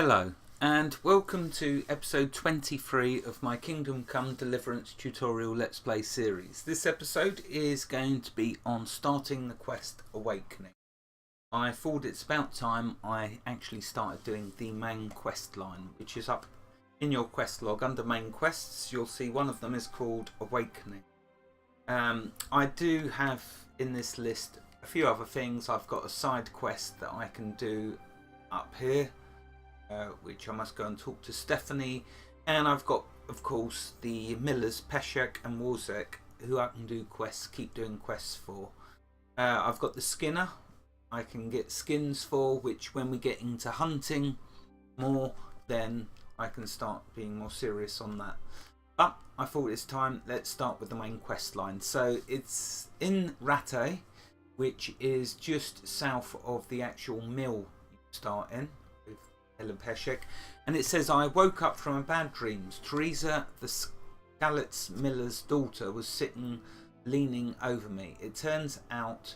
Hello, and welcome to episode 23 of my Kingdom Come Deliverance tutorial Let's Play series. This episode is going to be on starting the quest Awakening. I thought it's about time I actually started doing the main quest line, which is up in your quest log under main quests. You'll see one of them is called Awakening. I do have in this list a few other things. I've got a side quest that I can do up here, which I must go and talk to Stephanie, and I've got, of course, the Millers, Peshek and Warzek, who I can do quests, keep doing quests for. I've got the Skinner, I can get skins for, which when we get into hunting more, then I can start being more serious on that. But I thought it's time, let's start with the main quest line. So it's in Rattay, which is just south of the actual mill you start in. Peshek, and it says, I woke up from a bad dreams. Teresa, the Scallett's miller's daughter, was sitting leaning over me. It turns out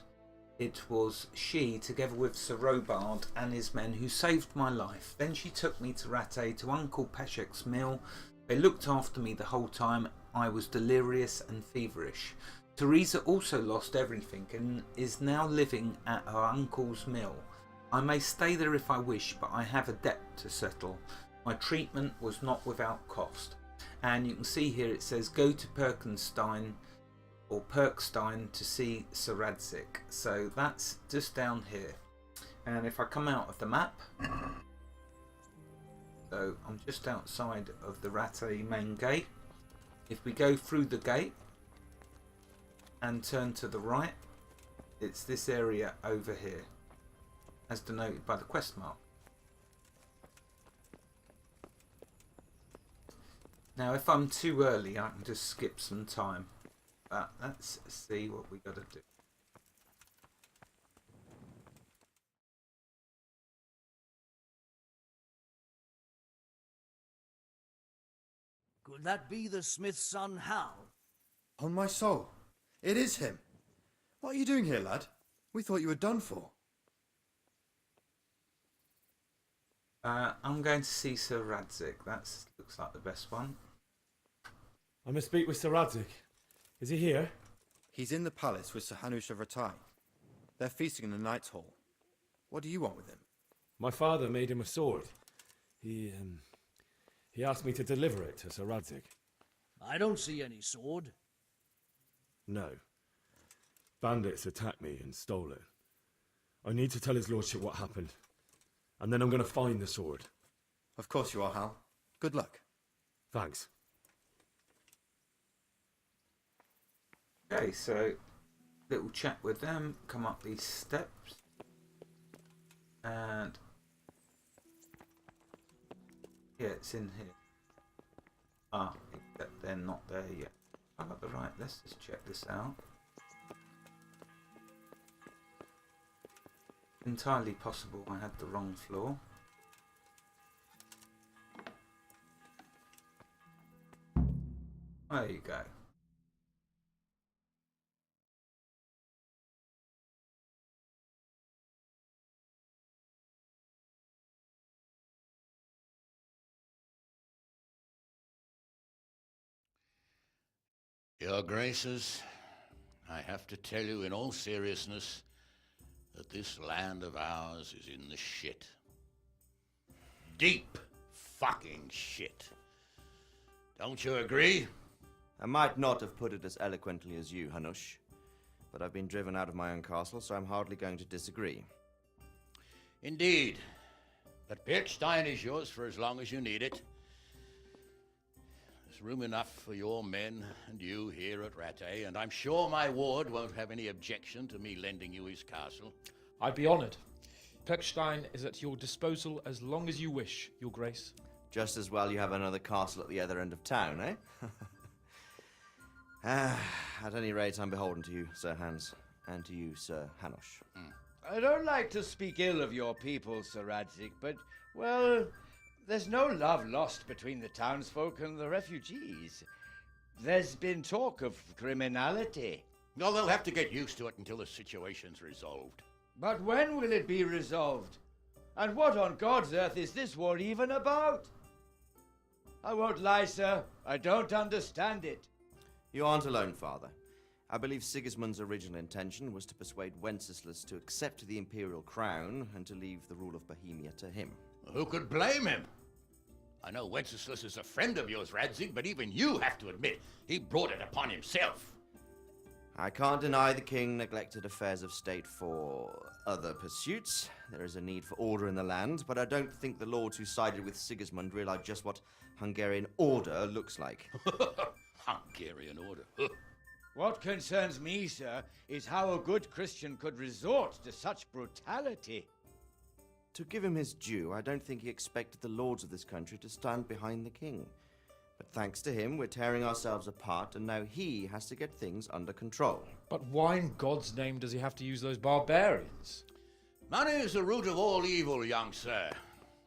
it was she, together with Sir Robard and his men, who saved my life. Then she took me to Rattay, to Uncle Peshek's mill. They looked after me the whole time. I was delirious and feverish. Teresa also lost everything and is now living at her uncle's mill. I may stay there if I wish, but I have a debt to settle. My treatment was not without cost. And you can see here it says, go to Perkenstein or Perkstein to see Sir Radzig. So that's just down here. And if I come out of the map, so I'm just outside of the Rattay main gate. If we go through the gate and turn to the right, it's this area over here, as denoted by the quest mark. Now if I'm too early I can just skip some time, but let's see what we got to do. Could that be the smith's son, Hal? On my soul, it is him. What are you doing here, lad? We thought you were done for. I'm going to see Sir Radzig. That looks like the best one. I must speak with Sir Radzig. Is he here? He's in the palace with Sir Hanush of Rattay. They're feasting in the Knight's Hall. What do you want with him? My father made him a sword. He asked me to deliver it to Sir Radzig. I don't see any sword. No. Bandits attacked me and stole it. I need to tell his lordship what happened. And then I'm going to find the sword. Of course you are, Hal. Good luck. Thanks. Okay, so little chat with them, come up these steps, and yeah, it's in here. Except they're not there yet. I got the right, let's just check this out. Entirely possible I had the wrong floor. There you go. Your Graces, I have to tell you in all seriousness that this land of ours is in the shit. Deep fucking shit. Don't you agree? I might not have put it as eloquently as you, Hanush, but I've been driven out of my own castle, so I'm hardly going to disagree. Indeed. But Birkstein is yours for as long as you need it. There's room enough for your men and you here at Rattay, and I'm sure my ward won't have any objection to me lending you his castle. I'd be honoured. Perkstein is at your disposal as long as you wish, Your Grace. Just as well you have another castle at the other end of town, eh? At any rate, I'm beholden to you, Sir Hans, and to you, Sir Hanush. I don't like to speak ill of your people, Sir Radzig, but, well, there's no love lost between the townsfolk and the refugees. There's been talk of criminality. No, they'll have to get used to it until the situation's resolved. But when will it be resolved? And what on God's earth is this war even about? I won't lie, sir. I don't understand it. You aren't alone, Father. I believe Sigismund's original intention was to persuade Wenceslas to accept the imperial crown and to leave the rule of Bohemia to him. Who could blame him? I know Wenceslas is a friend of yours, Radzig, but even you have to admit he brought it upon himself. I can't deny the king neglected affairs of state for other pursuits. There is a need for order in the land, but I don't think the lords who sided with Sigismund realized just what Hungarian order looks like. Hungarian order. What concerns me, sir, is how a good Christian could resort to such brutality. To give him his due, I don't think he expected the lords of this country to stand behind the king. But thanks to him, we're tearing ourselves apart, and now he has to get things under control. But why in God's name does he have to use those barbarians? Money is the root of all evil, young sir.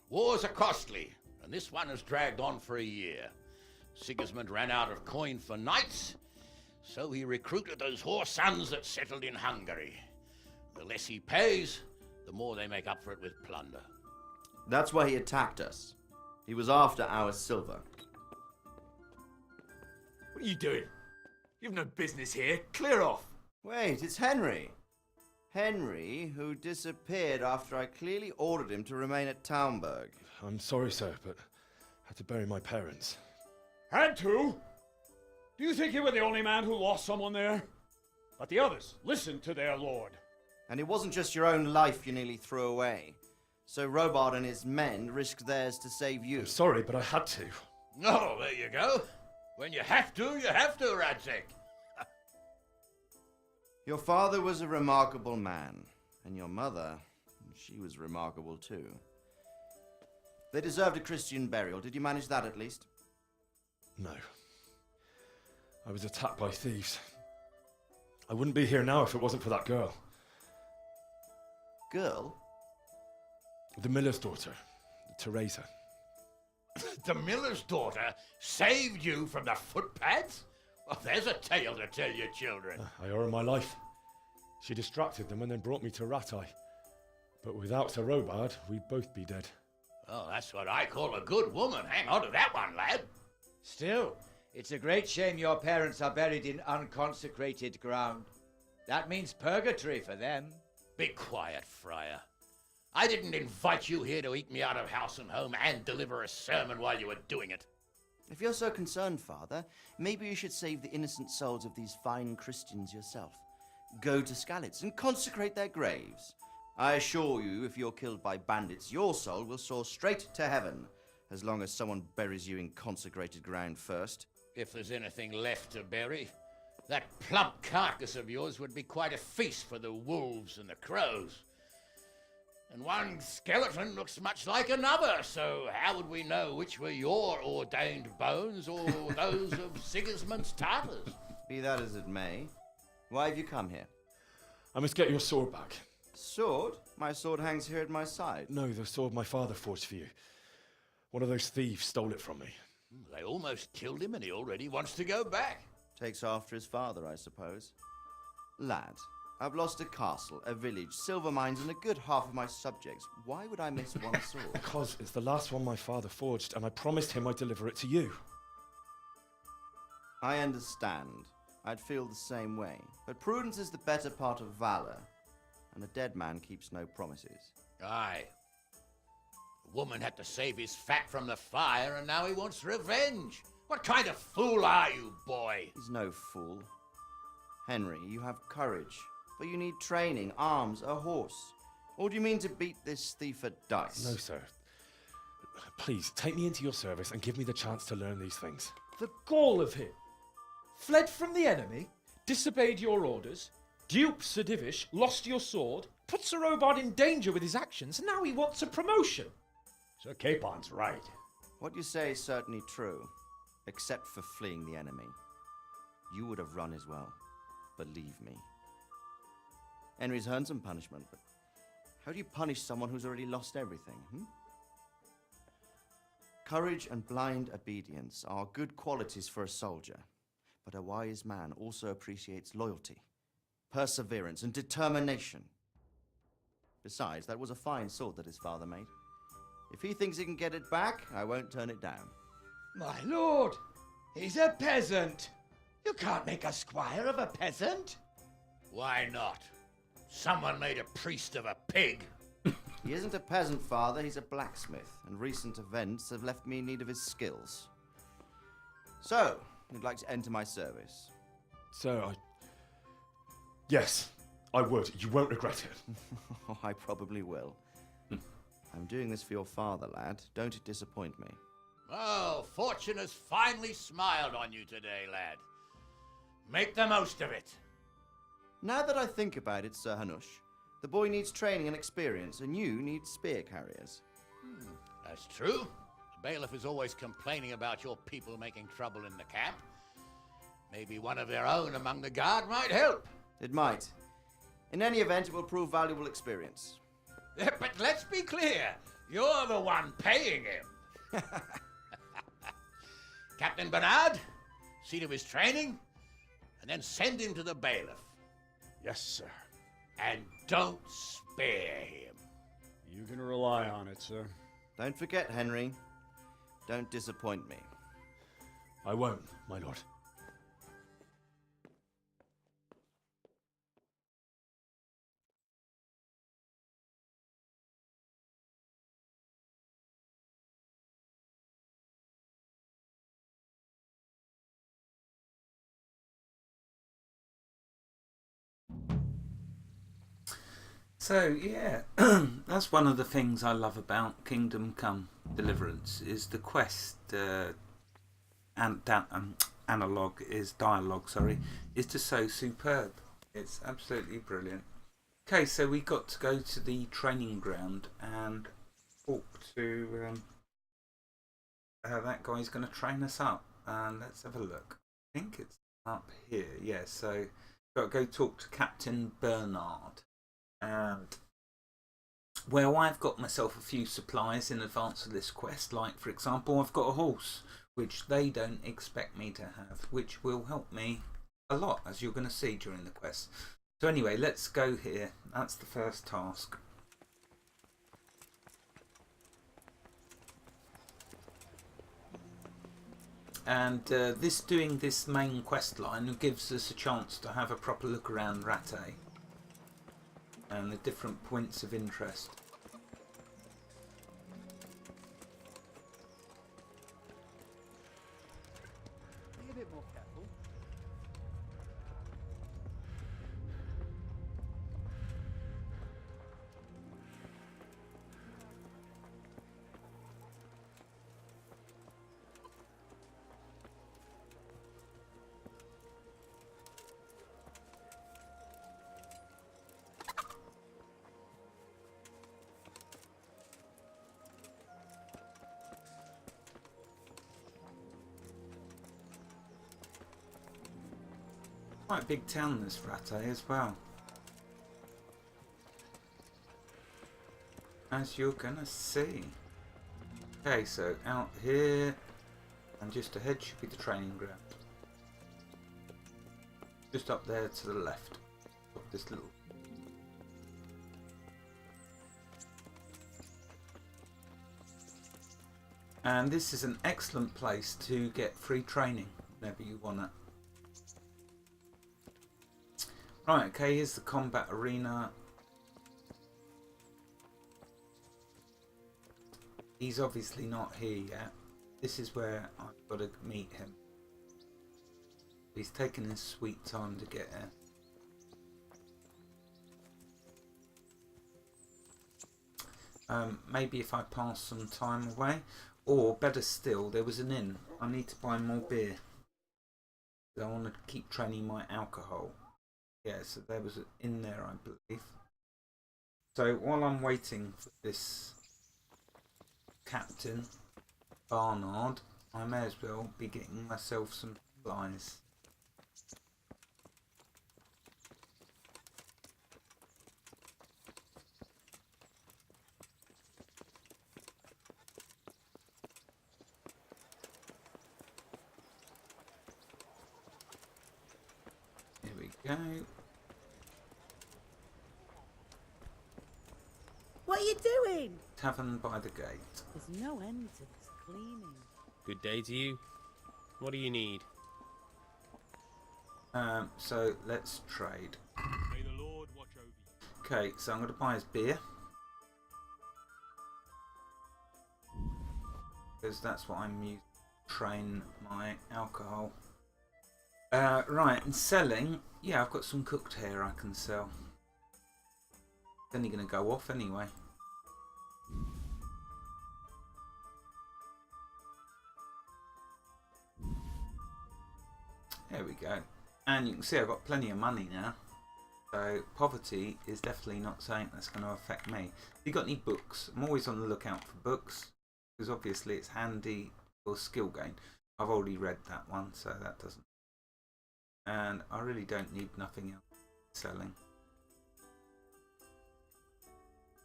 Wars are costly, and this one has dragged on for a year. Sigismund ran out of coin for knights, so he recruited those whore sons that settled in Hungary. The less he pays, the more they make up for it with plunder. That's why he attacked us. He was after our silver. What are you doing? You've no business here. Clear off. Wait, it's Henry. Henry, who disappeared after I clearly ordered him to remain at Taumburg. I'm sorry, sir, but I had to bury my parents. Had to? Do you think you were the only man who lost someone there? But the others listened to their lord. And it wasn't just your own life you nearly threw away. So Robard and his men risked theirs to save you. I'm sorry, but I had to. Oh, there you go. When you have to, Radzig. Your father was a remarkable man, and your mother, she was remarkable too. They deserved a Christian burial. Did you manage that at least? No. I was attacked by thieves. I wouldn't be here now if it wasn't for that girl. Girl? The miller's daughter, Teresa. The miller's daughter saved you from the footpads? Well, there's a tale to tell your children. I owe her my life. She distracted them and then brought me to Rattay. But without Sir Robard, we'd both be dead. Oh, that's what I call a good woman. Hang on to that one, lad. Still, it's a great shame your parents are buried in unconsecrated ground. That means purgatory for them. Be quiet, Friar. I didn't invite you here to eke me out of house and home and deliver a sermon while you were doing it. If you're so concerned, Father, maybe you should save the innocent souls of these fine Christians yourself. Go to Skalitz and consecrate their graves. I assure you, if you're killed by bandits, your soul will soar straight to heaven, as long as someone buries you in consecrated ground first. If there's anything left to bury, that plump carcass of yours would be quite a feast for the wolves and the crows. And one skeleton looks much like another, so how would we know which were your ordained bones or those of Sigismund's Tartars? Be that as it may, why have you come here? I must get your sword back. Sword? My sword hangs here at my side. No, the sword my father forged for you. One of those thieves stole it from me. They almost killed him and he already wants to go back. Takes after his father, I suppose. Lad, I've lost a castle, a village, silver mines, and a good half of my subjects. Why would I miss one sword? Because it's the last one my father forged, and I promised him I'd deliver it to you. I understand. I'd feel the same way. But prudence is the better part of valor, and a dead man keeps no promises. Aye. The woman had to save his fat from the fire, and now he wants revenge. What kind of fool are you, boy? He's no fool. Henry, you have courage, but you need training, arms, a horse. Or do you mean to beat this thief at dice? No, sir. Please, take me into your service and give me the chance to learn these things. The gall of him! Fled from the enemy, disobeyed your orders, duped Sir Divish, lost your sword, put Sir Robard in danger with his actions, and now he wants a promotion. Sir Capon's right. What you say is certainly true, except for fleeing the enemy. You would have run as well, believe me. Henry's earned some punishment, but how do you punish someone who's already lost everything, Courage and blind obedience are good qualities for a soldier, but a wise man also appreciates loyalty, perseverance, and determination. Besides, that was a fine sword that his father made. If he thinks he can get it back, I won't turn it down. My lord, he's a peasant. You can't make a squire of a peasant. Why not? Someone made a priest of a pig. He isn't a peasant, father, he's a blacksmith, and recent events have left me in need of his skills. So, you'd like to enter my service? Sir, Yes, I would. You won't regret it. Oh, I probably will. I'm doing this for your father, lad. Don't it disappoint me. Oh, fortune has finally smiled on you today, lad. Make the most of it. Now that I think about it, Sir Hanush, the boy needs training and experience, and you need spear carriers. That's true. The bailiff is always complaining about your people making trouble in the camp. Maybe one of their own among the guard might help. It might. In any event, it will prove valuable experience. But let's be clear. You're the one paying him. Captain Bernard, see to his training, and then send him to the bailiff. Yes, sir. And don't spare him. You can rely on it, sir. Don't forget, Henry. Don't disappoint me. I won't, my lord. So yeah, that's one of the things I love about Kingdom Come Deliverance is the quest dialogue is just so superb. It's absolutely brilliant. Okay, so we got to go to the training ground and talk to that guy's going to train us up. And let's have a look. I think it's up here. Yeah, so got to go talk to Captain Bernard. And well, I've got myself a few supplies in advance of this quest. Like, for example, I've got a horse, which they don't expect me to have, which will help me a lot, as you're going to see during the quest. So anyway, let's go here. That's the first task. And doing this main quest line gives us a chance to have a proper look around Rattay and the different points of interest. Be a bit more careful. Quite a big town, this Rattay, as well. As you're gonna see. Okay, so out here, and just ahead should be the training ground. Just up there to the left of this little. And this is an excellent place to get free training whenever you want it. Right, okay, here's the combat arena. He's obviously not here yet. This is where I've got to meet him. He's taken his sweet time to get here. Maybe if I pass some time away. Or, better still, there was an inn. I need to buy more beer. I want to keep training my alcohol. Yeah, so there was in there, I believe. So while I'm waiting for this Captain Barnard, I may as well be getting myself some supplies. Here we go. Tavern by the Gate. There's no end to this cleaning. Good day to you. What do you need? So let's trade. May the Lord watch over you. Okay, so I'm going to buy his beer. Because that's what I'm using to train my alcohol. Right, and selling. Yeah, I've got some cooked hair I can sell. It's only going to go off anyway. There we go. And you can see I've got plenty of money now. So poverty is definitely not something that's going to affect me. Have you got any books? I'm always on the lookout for books. Because obviously it's handy for skill gain. I've already read that one, so that doesn't. And I really don't need nothing else selling.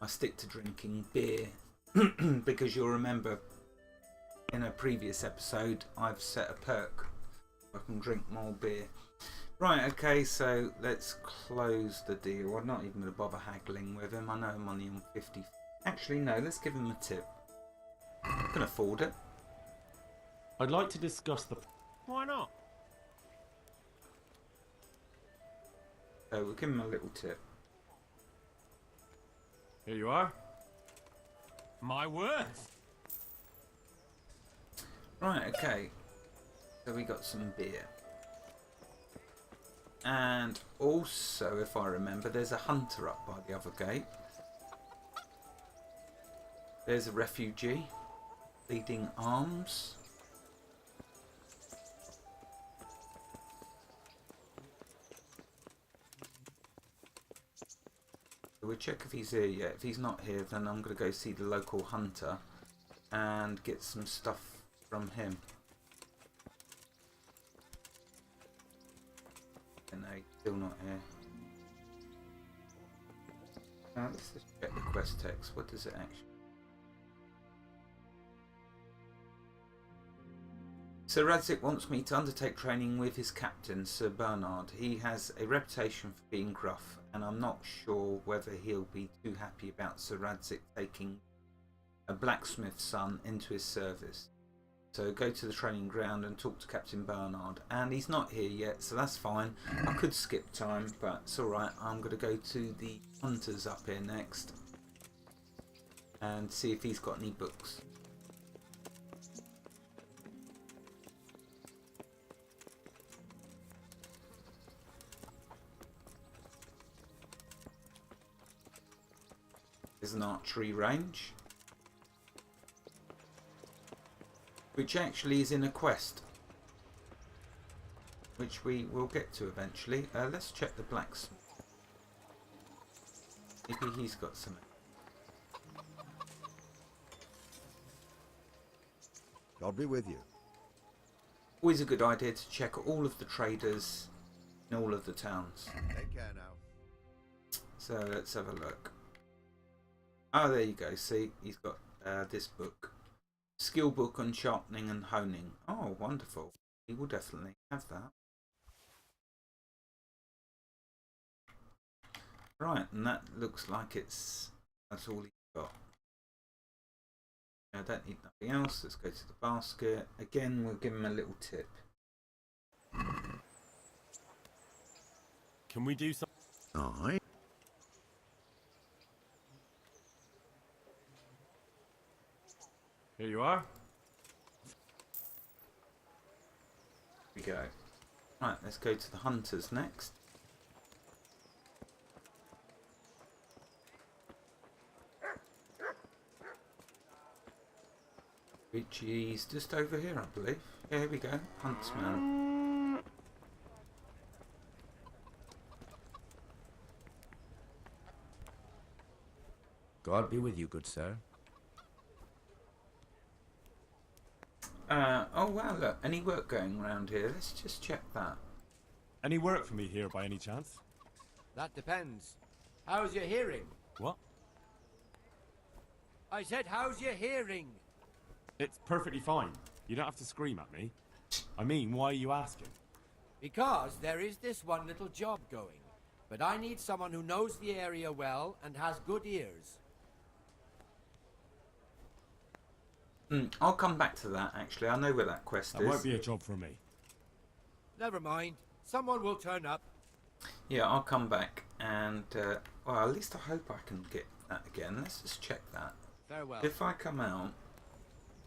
I stick to drinking beer. Because you'll remember in a previous episode I've set a perk. I can drink more beer. Right, okay, so let's close the deal. I'm not even going to bother haggling with him. I know I'm only on 50. Actually, no, let's give him a tip. I can afford it. I'd like to discuss the... Why not? So we'll give him a little tip. Here you are. My word. Right, okay. So we got some beer. And also, if I remember, there's a hunter up by the other gate. There's a refugee leading arms. So we'll check if he's here yet. If he's not here, then I'm going to go see the local hunter and get some stuff from him. No, still not here. Now let's just check the quest text. What does it actually? Sir Radzik wants me to undertake training with his captain, Sir Bernard. He has a reputation for being gruff, and I'm not sure whether he'll be too happy about Sir Radzik taking a blacksmith's son into his service. So go to the training ground and talk to Captain Bernard. And he's not here yet, so that's fine. I could skip time, but it's alright. I'm going to go to the hunters up here next. And see if he's got any books. There's an archery range. Which actually is in a quest, which we will get to eventually. Let's check the blacksmith. Maybe he's got something. God be with you. Always a good idea to check all of the traders in all of the towns. Take care now. So let's have a look. Oh, there you go. See, he's got this book. Skill book on sharpening and honing. Oh, wonderful. He will definitely have that. Right, and that looks like that's all he's got. I don't need nothing else. Let's go to the basket. Again, we'll give him a little tip. Can we do something? Aye. Here you are. Here we go. Right, let's go to the hunters next. Which is just over here, I believe. Yeah, here we go. Huntsman. God be with you, good sir. Oh wow, look, any work going around here? Let's just check that. Any work for me here by any chance? That depends. How's your hearing? What? I said, how's your hearing? It's perfectly fine. You don't have to scream at me. I mean, why are you asking? Because there is this one little job going. But I need someone who knows the area well and has good ears. I'll come back to that, actually. I know where that quest That is. won't be a job for me. Never mind. Someone will turn up. Yeah, I'll come back and, well, at least I hope I can get that again. Let's just check that. Farewell. If I come out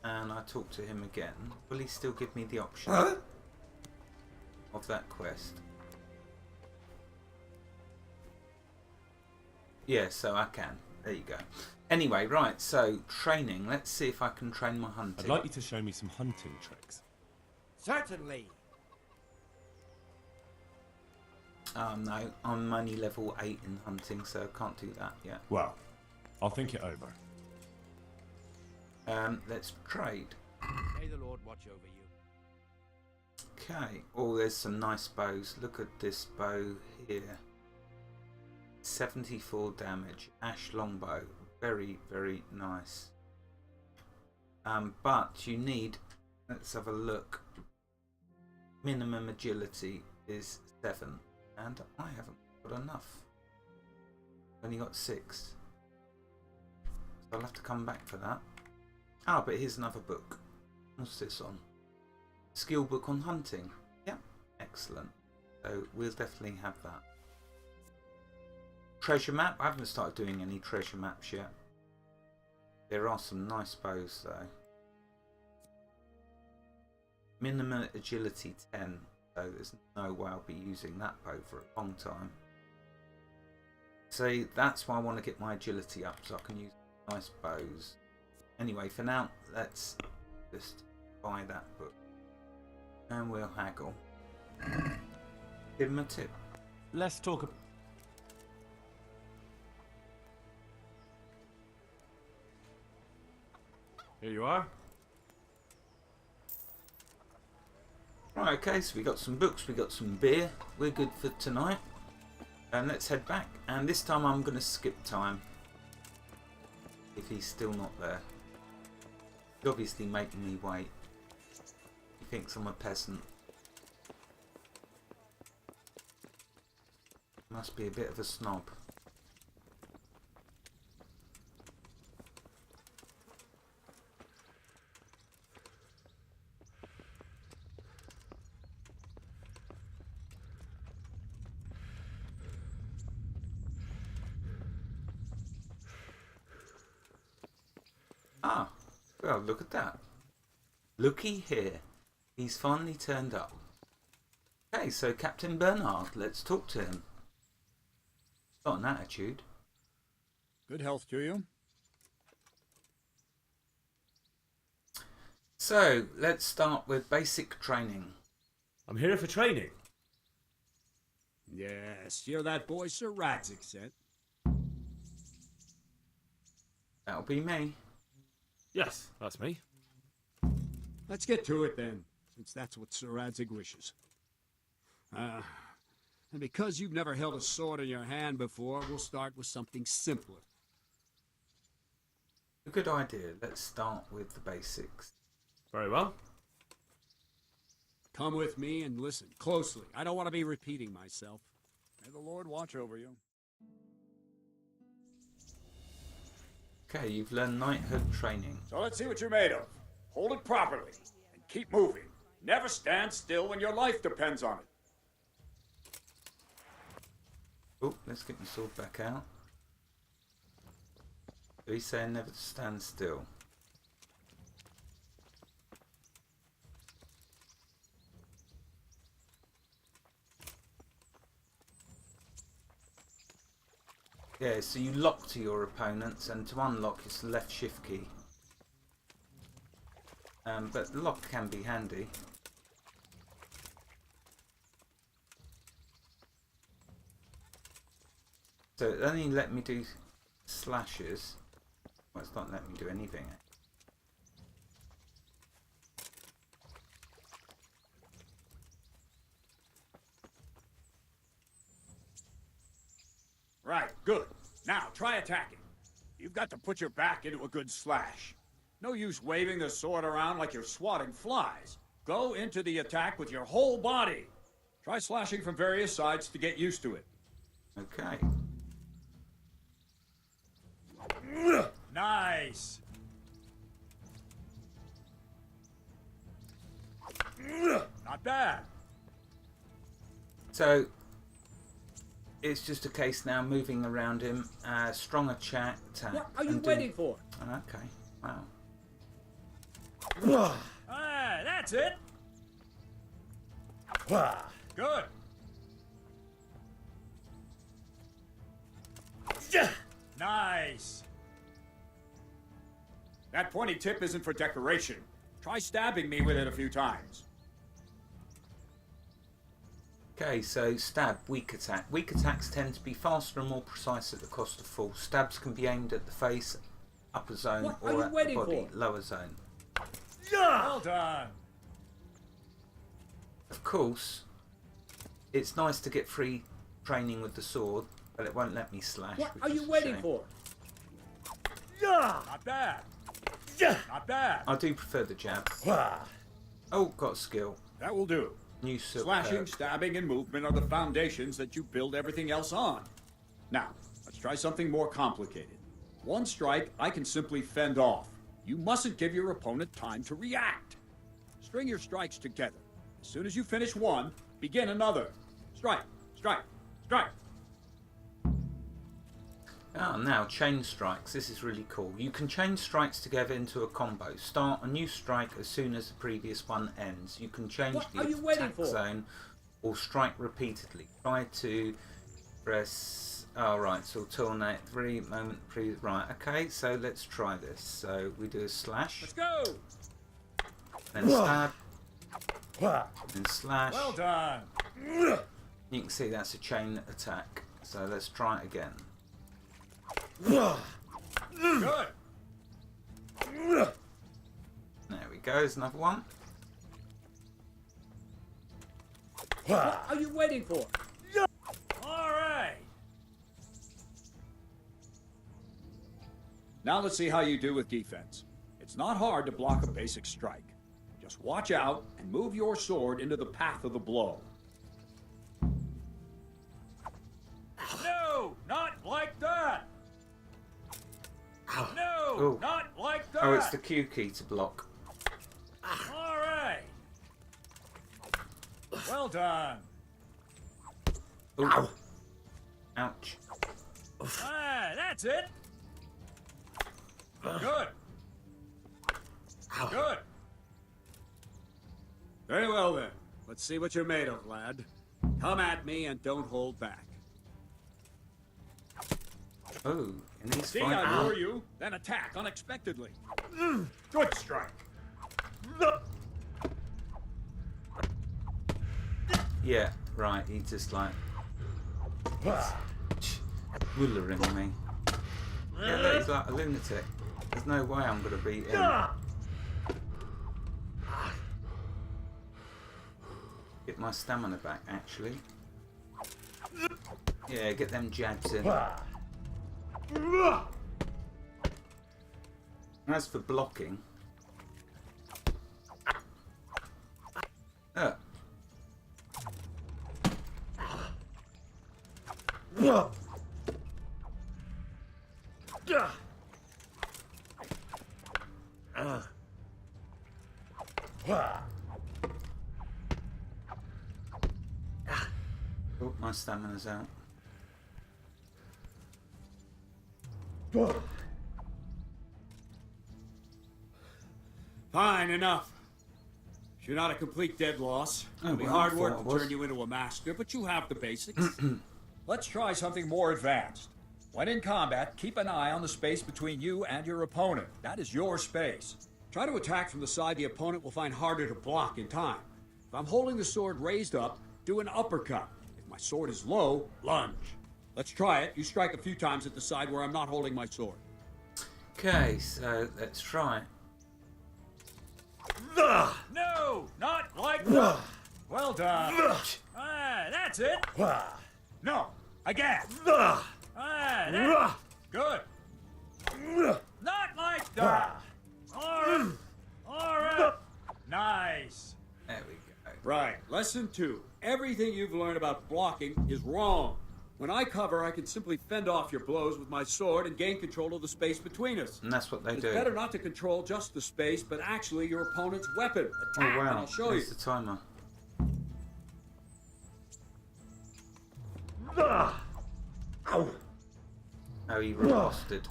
and I talk to him again, will he still give me the option of that quest? Yeah, so I can. There you go. Anyway, right, so training. Let's see if I can train my hunting. I'd like you to show me some hunting tricks. Certainly. No, I'm only level 8 in hunting, so I can't do that yet. Well, I'll think it over. Let's trade. May the Lord watch over you. Okay. Oh, there's some nice bows. Look at this bow here. 74 damage. Ash longbow. Very, very nice. But you need... Let's have a look. Minimum agility is 7. And I haven't got enough. Only got 6. So I'll have to come back for that. Ah, but here's another book. What's this on? Skill book on hunting. Yep, excellent. So we'll definitely have that. Treasure map. I haven't started doing any treasure maps yet. There are some nice bows though. Minimum agility 10. So there's no way I'll be using that bow for a long time. So that's why I want to get my agility up so I can use nice bows. Anyway, for now, let's just buy that book. And we'll haggle. Give him a tip. Let's talk. Here you are. Right, okay, so we got some books, we got some beer. We're good for tonight. And let's head back. And this time I'm going to skip time. If he's still not there. He's obviously making me wait. He thinks I'm a peasant. Must be a bit of a snob. Ah, well, look at that. Looky here. He's finally turned up. Okay, so Captain Bernard, let's talk to him. Got an attitude. Good health to you. So, let's start with basic training. I'm here for training. Yes, you're that boy Sir Radzik sent. That'll be me. Yes, that's me. Let's get to it then, since that's what Sir Radzik wishes. And because you've never held a sword in your hand before, we'll start with something simpler. A good idea. Let's start with the basics. Very well. Come with me and listen closely. I don't want to be repeating myself. May the Lord watch over you. Okay, you've learned knighthood training. So let's see what you're made of. Hold it properly and keep moving. Never stand still when your life depends on it. Oh, let's get my sword back out. So he's saying never to stand still. Yeah, so you lock to your opponents, and to unlock it's the left shift key. But the lock can be handy. So it only let me do slashes. Well, it's not letting me do anything. Right, good. Now, try attacking. You've got to put your back into a good slash. No use waving the sword around like you're swatting flies. Go into the attack with your whole body. Try slashing from various sides to get used to it. Okay. Nice. Not bad. So it's just a case now moving around him, strong attack. What are you waiting for? Okay, wow. Ah, that's it. Good. Nice. That pointy tip isn't for decoration. Try stabbing me with it a few times. Okay, so stab, weak attack. Weak attacks tend to be faster and more precise at the cost of force. Stabs can be aimed at the face, upper zone, What are or you at the waiting body, for? lower zone. Well done. Of course, it's nice to get free training with the sword, but it won't let me slash. What which are is you a waiting shame. for? Not bad. Not bad. I do prefer the jab. Oh, got skill. That will do. New silk Slashing, curve. stabbing, and movement are the foundations that you build everything else on. Now, let's try something more complicated. One strike I can simply fend off. You mustn't give your opponent time to react. String your strikes together. As soon as you finish one, begin another. Strike, strike, strike. Ah, now chain strikes. This is really cool. You can chain strikes together into a combo. Start a new strike as soon as the previous one ends. You can change What the are you waiting attack for? zone or strike repeatedly. Try to press. Oh, right. So alternate 3 moment. Right. Okay. So let's try this. So we do a slash. Let's go. Then stab. Then slash. Well done. You can see that's a chain attack. So let's try it again. Good. There we go. There's another one. What are you waiting for? All right. Now let's see how you do with defense. It's not hard to block a basic strike. Just watch out and move your sword into the path of the blow. No, not like that. No, Ooh. not like that. Oh, it's the Q key to block. All right. Well done. Ooh. Ouch. Ah, that's it. Good. Good. Very well then. Let's see what you're made of, lad. Come at me and don't hold back. Oh, and he's See, fighting. I lure you, then attack unexpectedly. Good strike. Yeah, right. He's just like withering me. Yeah, look, he's like a lunatic. There's no way I'm gonna beat him. Get my stamina back, actually. Yeah, get them jabs in. As for blocking, oh, my stamina's out. Fine, enough. You're not a complete dead loss. It'll be well, hard I work thought to I was. turn you into a master, but you have the basics. Let's try something more advanced. When in combat, keep an eye on the space between you and your opponent. That is your space. Try to attack from the side the opponent will find harder to block in time. If I'm holding the sword raised up, do an uppercut. If my sword is low, lunge. Let's try it. You strike a few times at the side where I'm not holding my sword. Okay, so let's try. No, not like that. Well done. Ah, that's it. No, again. Ah, that's good. Not like that. All right. Nice. There we go. Right. Lesson 2. Everything you've learned about blocking is wrong. When I cover, I can simply fend off your blows with my sword and gain control of the space between us. And that's what they It's do. better not to control just the space, but actually your opponent's weapon. Attack, Oh and wow, I'll show there's you. the timer. Ow! Oh, you bastard.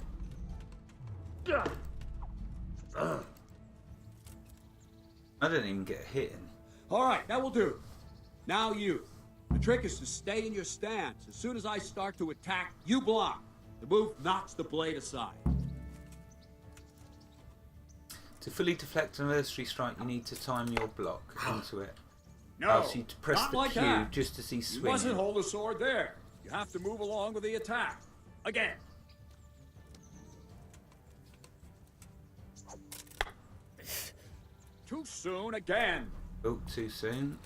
I didn't even get a hit in. All right, that will do. Now you. The trick is to stay in your stance. As soon as I start to attack, you block. The move knocks the blade aside. To fully deflect an adversary strike, you need to time your block into it. No, So you press not the like Q that. just as he's You swinging. mustn't hold the sword there. You have to move along with the attack. Again. Too soon again. Oh, too soon.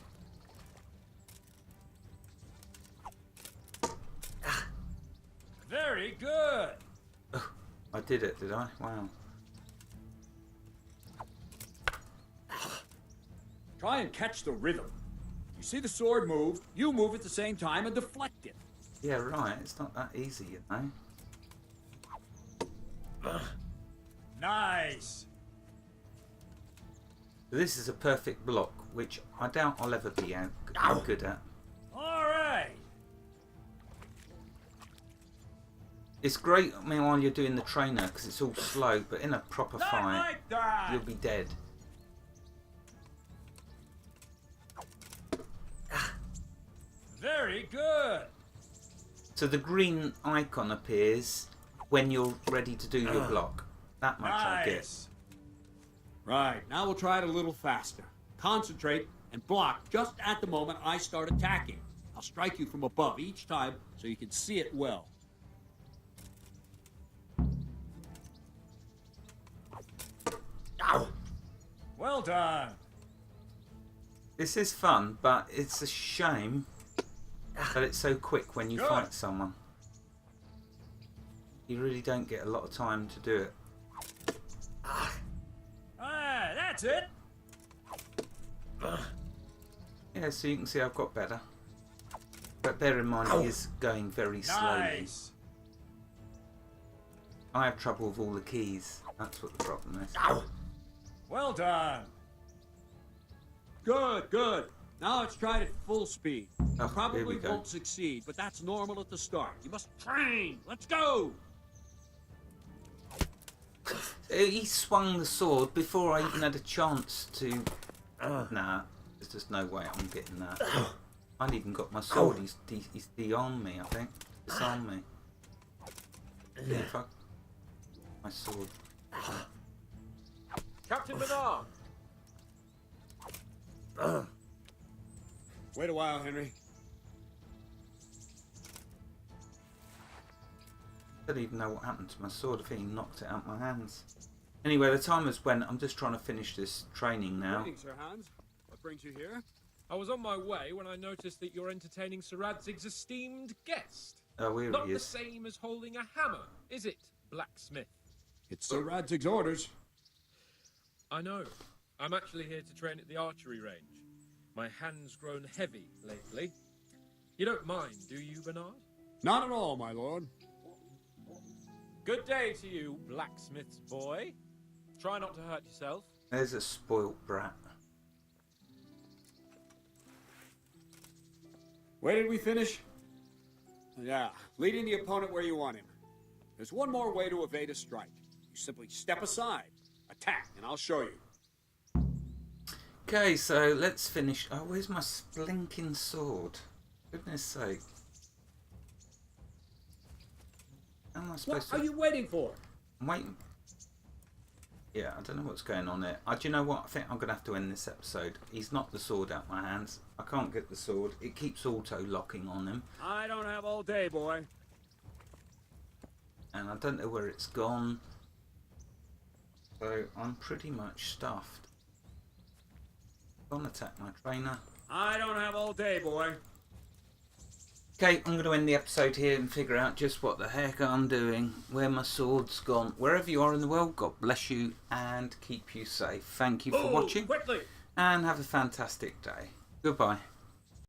Very good. Oh, I did it, did I? Wow. Try and catch the rhythm. You see the sword move, you move at the same time and deflect it. Yeah, right. It's not that easy, you know. Nice. This is a perfect block, which I doubt I'll ever be good at. All right. It's great, I mean, while you're doing the trainer, because it's all slow, but in a proper Not fight, like that. you'll be dead. Very good. So the green icon appears when you're ready to do your block. That much I get. Nice. Right, now we'll try it a little faster. Concentrate and block just at the moment I start attacking. I'll strike you from above each time so you can see it well. Ow! Well done. This is fun, but it's a shame that it's so quick when you Good. fight someone. You really don't get a lot of time to do it. Ah, that's it. Yeah, so you can see I've got better. But bear in mind, he is going very slowly. Nice. I have trouble with all the keys. That's what the problem is. Well done. Good, good. Now let's try it at full speed. Oh, here Probably we go. won't succeed, but that's normal at the start. You must train. Let's go. He swung the sword before I even had a chance to... Nah, there's just no way I'm getting that. I ain't even got my sword. He's de-armed me, I think. Disarmed me. Yeah, fuck. My sword. Captain Menard! Wait a while, Henry. I don't even know what happened to my sword. I think he knocked it out my hands. Anyway, the timer's went. I'm just trying to finish this training now. Greetings, Sir Hans. What brings you here? I was on my way when I noticed that you're entertaining Sir Radzig's esteemed guest. Oh, here Not he the is. same as holding a hammer, is it, blacksmith? It's Sir Radzig's orders. I know. I'm actually here to train at the archery range. My hand's grown heavy lately. You don't mind, do you, Bernard? Not at all, my lord. Good day to you, blacksmith's boy. Try not to hurt yourself. There's a spoilt brat. Where did we finish? Yeah, leading the opponent where you want him. There's one more way to evade a strike. You simply step aside, attack, and I'll show you. Okay, so let's finish. Oh, where's my splinking sword? Goodness sake. How am I supposed What to... are you waiting for? I'm waiting. Yeah, I don't know what's going on there. Do you know what? I think I'm going to have to end this episode. He's knocked the sword out my hands. I can't get the sword. It keeps auto-locking on him. I don't have all day, boy. And I don't know where it's gone. So I'm pretty much stuffed. Don't attack my trainer. I don't have all day, boy. Okay, I'm going to end the episode here and figure out just what the heck I'm doing, where my sword's gone. Wherever you are in the world, God bless you and keep you safe. Thank you for watching Quickly! and have a fantastic day. Goodbye.